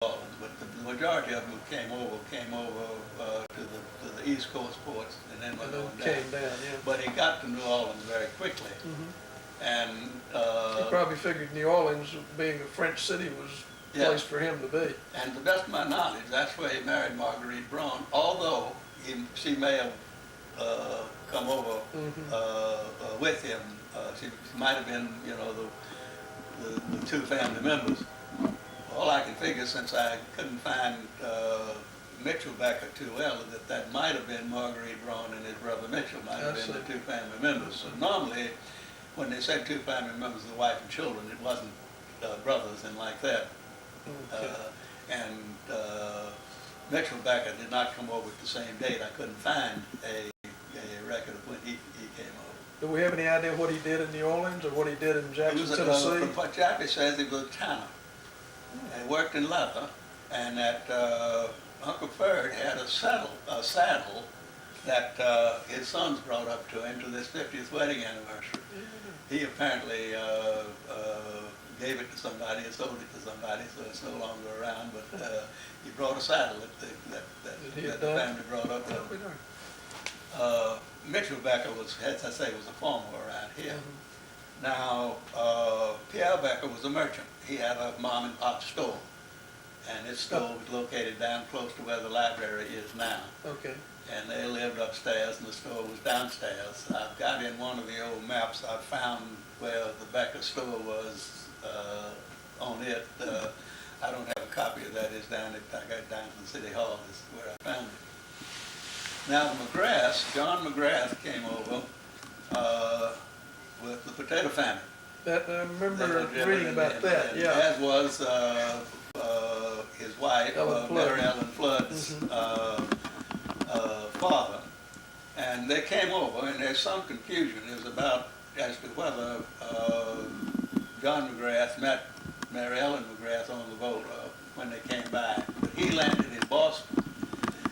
Orleans, but the majority of them who came over to the East Coast ports and then went on down. Came down, yeah. But he got to New Orleans very quickly. And He probably figured New Orleans, being a French city, was a place for him to be. And to the best of my knowledge, that's where he married Marguerite Braun, although she may have come over with him. She might have been, you know, the two family members. All I can figure, since I couldn't find Mitchell Becker too well, that might have been Marguerite Braun and his brother Mitchell might have been the two family members. So normally, when they said two family members, the wife and children, it wasn't brothers and like that. Mitchell Becker did not come over at the same date. I couldn't find a record of when he came over. Do we have any idea what he did in New Orleans or what he did in Jackson, Tennessee? From what Jackie says, he was a tanner. He worked in leather, and that Uncle Ferd had a saddle that his sons brought up to him to this 50th wedding anniversary. He apparently gave it to somebody or sold it to somebody, so it's no longer around, but he brought a saddle that the family brought up to him. Mitchell Becker was, as I say, was a farmer around here. Now, Pierre Becker was a merchant. He had a mom and pop store, and his store was located down close to where the library is now. Okay. And they lived upstairs, and the store was downstairs. I've got in one of the old maps, I found where the Becker store was on it. I don't have a copy of that. It's down at, I got it down from City Hall is where I found it. Now McGrath, John McGrath came over with the potato famine. That I remember reading about that. Yeah. As was his wife, Mary Ellen Flood's father, and they came over, and there's some confusion as to whether John McGrath met Mary Ellen McGrath on the boat when they came by. But he landed in Boston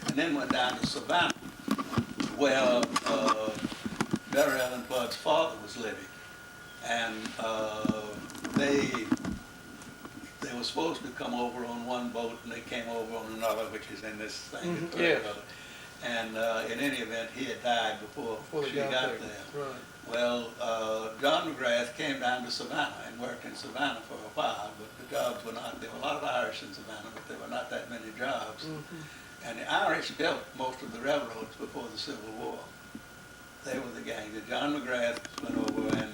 and then went down to Savannah, where Mary Ellen Flood's father was living. And they were supposed to come over on one boat, and they came over on another, which is in this thing. And in any event, he had died before she got there. Right. Well, John McGrath came down to Savannah and worked in Savannah for a while, but the jobs were not, there were a lot of Irish in Savannah, but there were not that many jobs. And the Irish built most of the railroads before the Civil War. They were the gang. John McGrath went over, and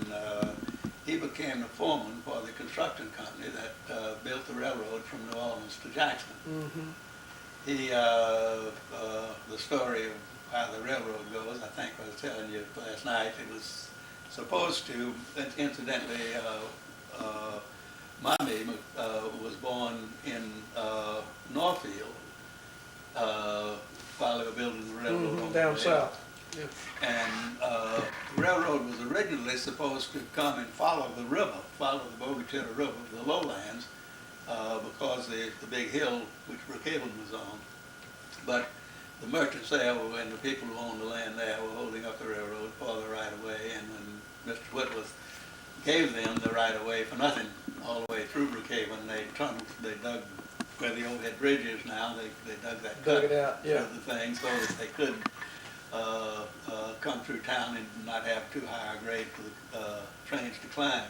he became the foreman for the construction company that built the railroad from New Orleans to Jackson. He, the story of how the railroad goes, I think I was telling you last night, it was supposed to, incidentally, Mommy was born in Northfield while they were building the railroad down south. Yeah. And the railroad was originally supposed to come and follow the river, follow the Bogachitta River, the lowlands, because the big hill which Brookhaven was on. But the merchants there and the people who owned the land there were holding up the railroad for the right-of-way, and when Mr. Whitworth gave them the right-of-way for nothing all the way through Brookhaven, they dug where the overhead bridge is now, they dug that cut it out, yeah. of the thing so that they could come through town and not have too high a grade for the trains to climb.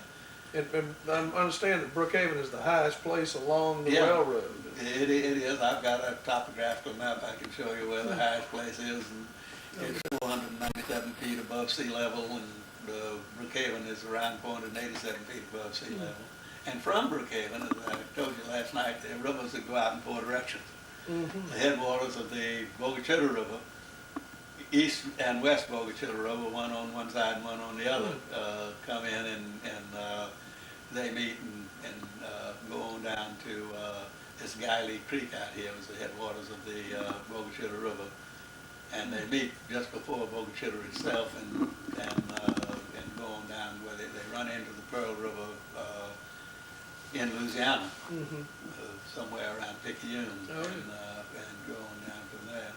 And I understand that Brookhaven is the highest place along the railroad. It is. I've got a topographical map I can show you where the highest place is. And it's 497 feet above sea level, and Brookhaven is around 487 feet above sea level. And from Brookhaven, as I told you last night, there are rivers that go out in four directions. The headwaters of the Bogachitta River, east and west Bogachitta River, one on one side and one on the other, come in and they meet and go on down to this Guiley Creek out here, was the headwaters of the Bogachitta River. And they meet just before Bogachitta itself and go on down where they run into the Pearl River in Louisiana, somewhere around Picayune, and go on down from there.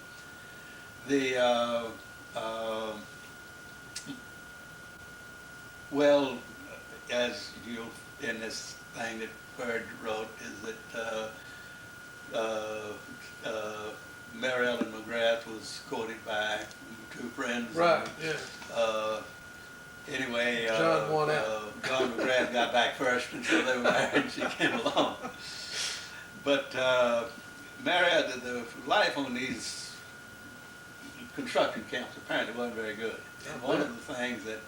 Well, as you in this thing that Ferd wrote, is that was courted by two friends. Right, And, yeah. anyway, John won out. John McGrath got back first, and so they were married, and she came along. But the life on these construction camps apparently wasn't very good. And one of the things that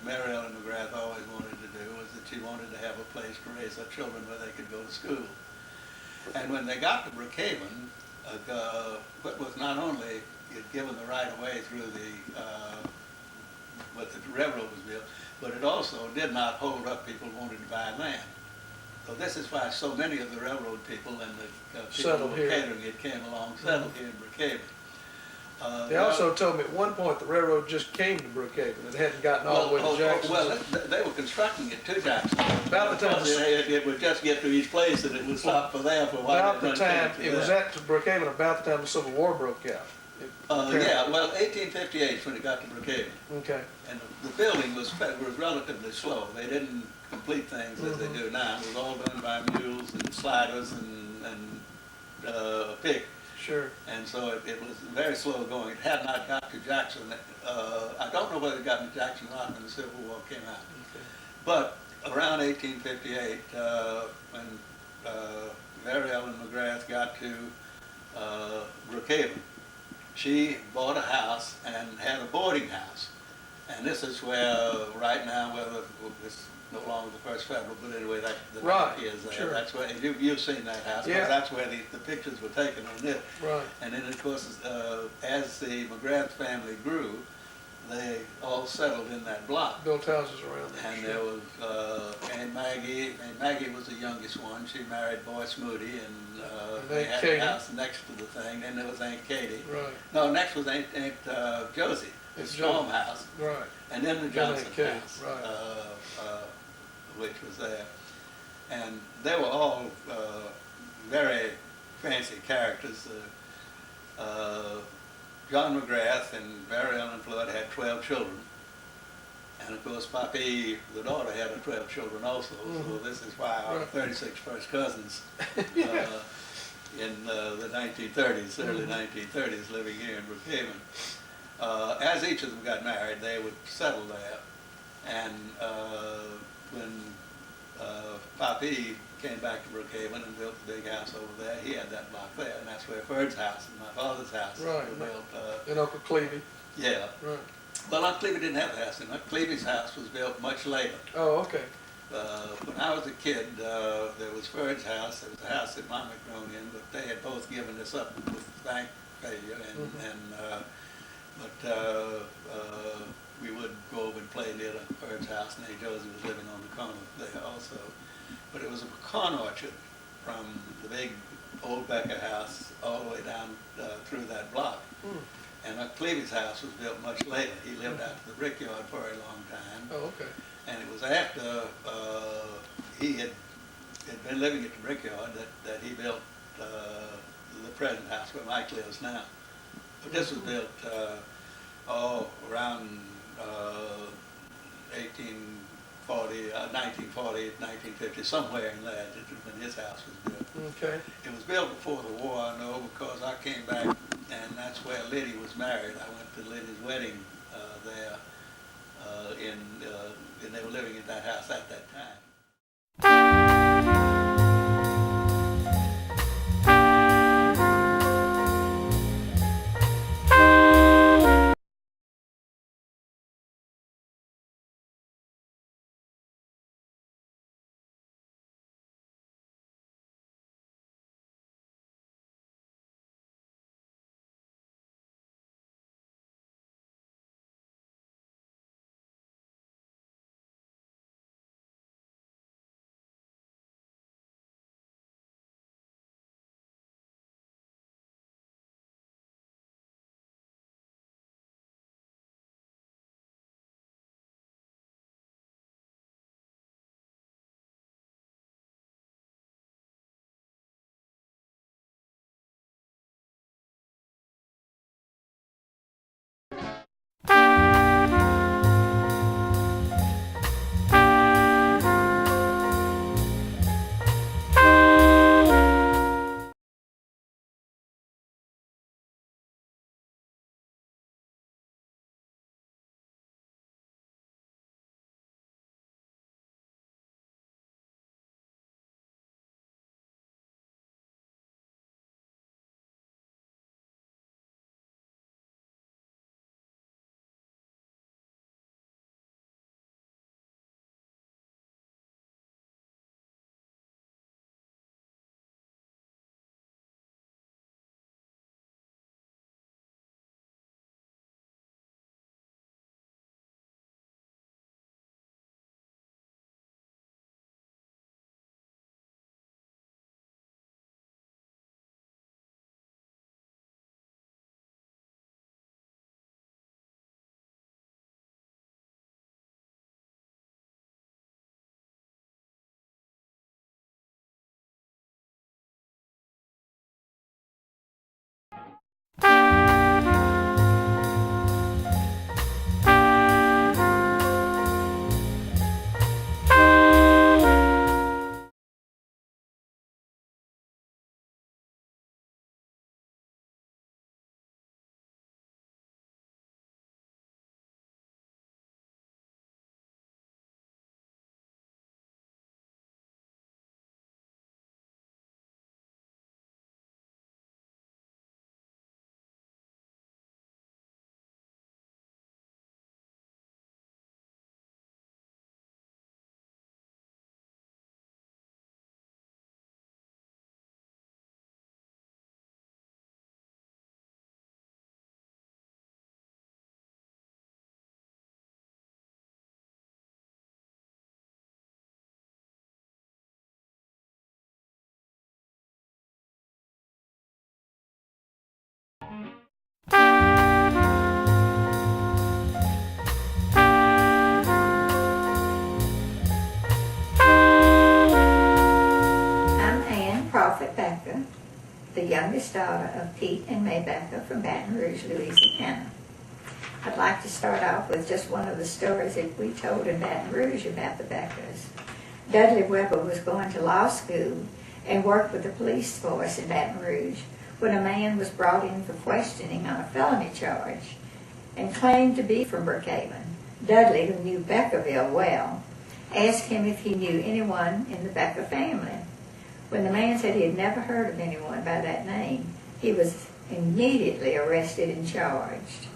Mary Ellen McGrath always wanted to do was that she wanted to have a place to raise her children where they could go to school. And when they got to Brookhaven, what was not only given the right of way through what the railroad was built, but it also did not hold up people who wanted to buy land. So this is why so many of the railroad people and the people who were catering it came along, settled here in Brookhaven. They also told me at one point the railroad just came to Brookhaven. It hadn't gotten all the way to Jackson. Well, they were constructing it to Jackson. About the time it would just get to each place, and it would stop for there for a while. About the time it was at Brookhaven, about the time the Civil War broke out. Yeah, well, 1858 is when it got to Brookhaven. Okay. And the building was relatively slow. They didn't complete things as they do now. It was all done by mules and sliders and a pick. Sure. And so it was very slow going. It had not got to Jackson. I don't know whether it got to Jackson or not when the Civil War came out. Okay. But around 1858, when Mary Ellen McGrath got to Brookhaven, she bought a house and had a boarding house. And this is where, right now, whether it's no longer the First Federal, but anyway, the right. is there. Sure. That's where you've seen that house. Yeah. That's where the pictures were taken on it. Right. And then, of course, as the McGrath family grew, they all settled in that block. Built houses around there. And there was Aunt Maggie. Aunt Maggie was the youngest one. She married Boyce Moody, and they had a house next to the thing. Then there was Aunt Katie. Right. No, next was Aunt Josie, the Storm house. Right. And then the Johnson house, right. which was there. And they were all very fancy characters. John McGrath and Mary Ellen Flood had 12 children. And of course, Papi, the daughter, had 12 children also. So this is why our 36 first cousins in the 1930s, early 1930s, living here in Brookhaven. As each of them got married, they would settle there. And when Papi came back to Brookhaven and built the big house over there, he had that block there, and that's where Ferd's house and my father's house were built. And Uncle Cleve. Yeah. Right. Well, Uncle Cleve didn't have a house, and Uncle Cleve's house was built much later. Oh, okay. When I was a kid, there was Ferd's house. There was a house that Mom had grown in, but they had both given this up with bank failure, we would go over and play near the Ferd's house, and Aunt Josie was living on the corner there also. But it was a pecan orchard from the big old Becker house all the way down through that block. And Cleve's house was built much later. He lived out to the brickyard for a long time. Oh, okay. And it was after he had been living at the brickyard that he built the present house where Mike lives now. But this was built around 1940, 1950, somewhere in there when his house was built. Okay. It was built before the war, I know, because I came back, and that's where Lilly was married. I went to Lilly's wedding there, and they were living in that house at that time. the youngest daughter of Pete and May Becker from Baton Rouge, Louisiana. I'd like to start off with just one of the stories that we told in Baton Rouge about the Beckers. Dudley Weber was going to law school and worked with the police force in Baton Rouge when a man was brought in for questioning on a felony charge and claimed to be from Brookhaven. Dudley, who knew Beckerville well, asked him if he knew anyone in the Becker family. When the man said he had never heard of anyone by that name, he was immediately arrested and charged.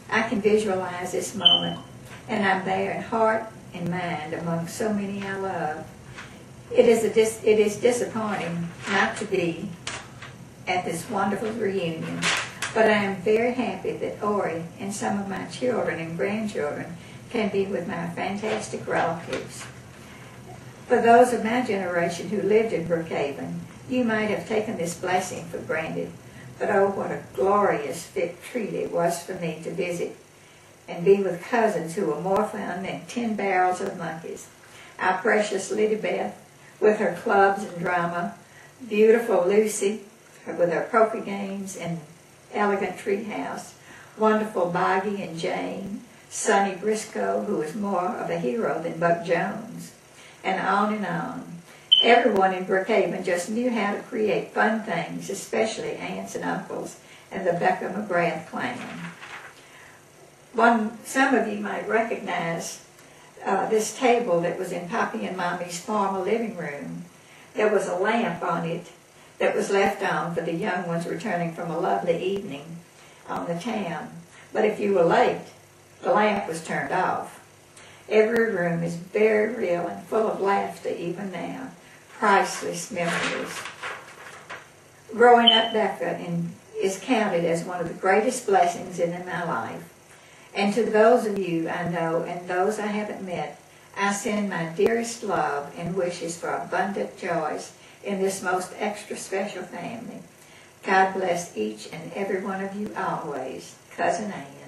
I can visualize this moment, and I'm there in heart and mind among so many I love. It is disappointing not to be at this wonderful reunion, but I am very happy that Ori and some of my children and grandchildren can be with my fantastic relatives. For those of my generation who lived in Brookhaven, you might have taken this blessing for granted, but oh, what a glorious treat it was for me to visit and be with cousins who were more fun than 10 barrels of monkeys. Our precious Liddy Beth with her clubs and drama, beautiful Lucy with her poker games and elegant treehouse, wonderful Boggy and Jane, Sonny Briscoe, who was more of a hero than Buck Jones, and on and on. Everyone in Brookhaven just knew how to create fun things, especially aunts and uncles and the Becker McGrath clan. Some of you might recognize this table that was in Poppy and Mommy's former living room. There was a lamp on it that was left on for the young ones returning from a lovely evening on the town. But if you were late, the lamp was turned off. Every room is very real and full of laughter even now. Priceless memories. Growing up Becker is counted as one of the greatest blessings in my life. And to those of you I know and those I haven't met, I send my dearest love and wishes for abundant joys in this most extra special family. God bless each and every one of you always. Cousin Ann.